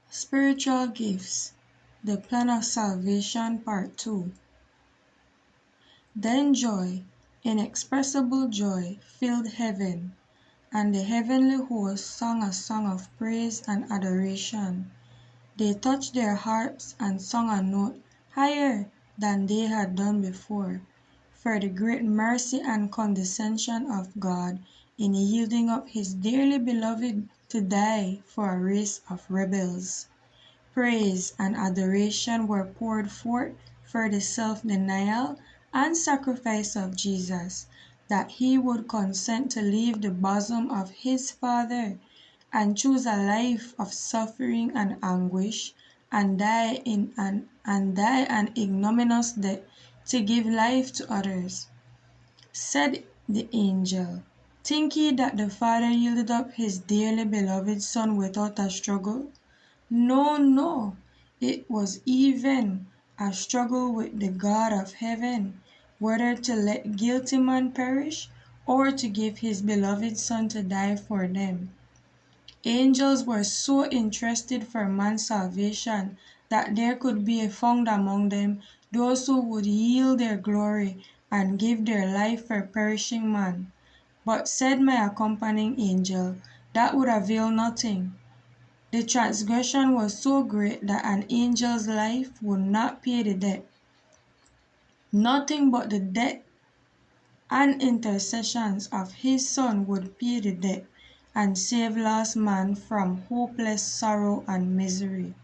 Spiritual gifts. The plan of salvation, part 2. Then joy, inexpressible joy, filled heaven, and the heavenly host sang a song of praise and adoration. They touched their harps and sung a note higher than they had done before, for the great mercy and condescension of God in yielding up his dearly beloved to die for a race of rebels. Praise and adoration were poured forth for the self-denial and sacrifice of Jesus, that he would consent to leave the bosom of his Father and choose a life of suffering and anguish, and die an ignominious death to give life to others. Said the angel, "Think ye that the Father yielded up his dearly beloved Son without a struggle? No, no, it was even a struggle with the God of heaven, whether to let guilty man perish, or to give his beloved Son to die for them." Angels were so interested for man's salvation that there could be found among them those who would yield their glory and give their life for perishing man. But said my accompanying angel, that would avail nothing. The transgression was so great that an angel's life would not pay the debt. Nothing but the death and intercessions of his Son would pay the debt and save lost man from hopeless sorrow and misery.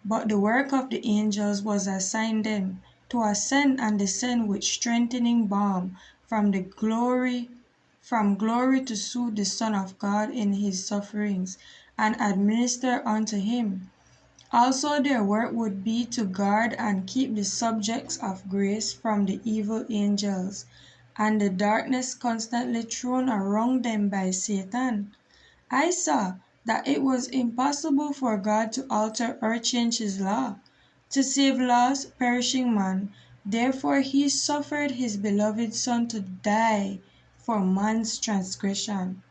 But the work of the angels was assigned them to ascend and descend with strengthening balm from glory to soothe the Son of God in his sufferings, and administer unto him. Also their work would be to guard and keep the subjects of grace from the evil angels, and the darkness constantly thrown around them by Satan. I saw that it was impossible for God to alter or change his law, to save lost, perishing man. Therefore he suffered his beloved Son to die for man's transgression.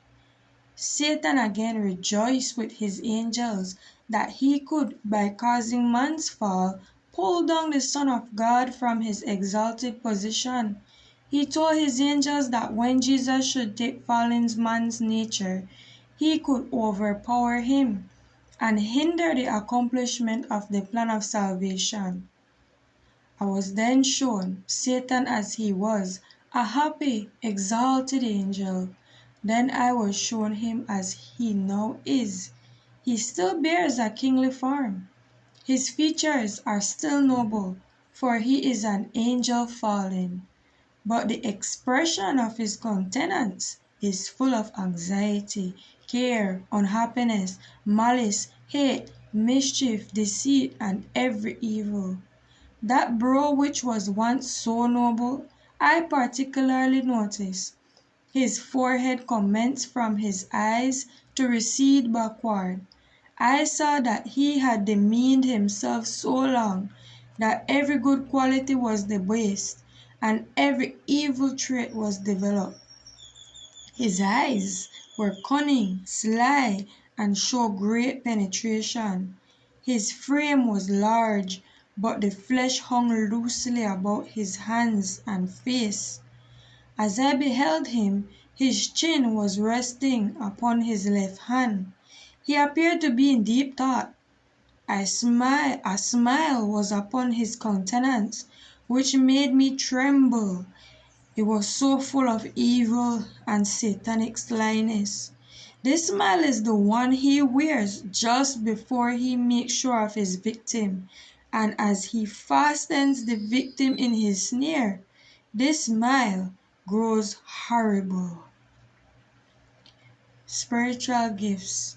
Satan again rejoiced with his angels that he could, by causing man's fall, pull down the Son of God from his exalted position. He told his angels that when Jesus should take fallen man's nature, he could overpower him and hinder the accomplishment of the plan of salvation. I was then shown Satan as he was, a happy, exalted angel. Then I was shown him as he now is. He still bears a kingly form. His features are still noble, for he is an angel fallen. But the expression of his countenance is full of anxiety, care, unhappiness, malice, hate, mischief, deceit, and every evil. That brow which was once so noble, I particularly noticed. His forehead commenced from his eyes to recede backward. I saw that he had demeaned himself so long that every good quality was debased and every evil trait was developed. His eyes were cunning, sly, and showed great penetration. His frame was large, but the flesh hung loosely about his hands and face. As I beheld him, his chin was resting upon his left hand. He appeared to be in deep thought. A smile was upon his countenance, which made me tremble. It was so full of evil and satanic slyness. This smile is the one he wears just before he makes sure of his victim, and as he fastens the victim in his snare, this smile grows horrible. Spiritual gifts,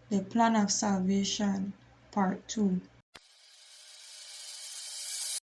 the plan of salvation, part 2.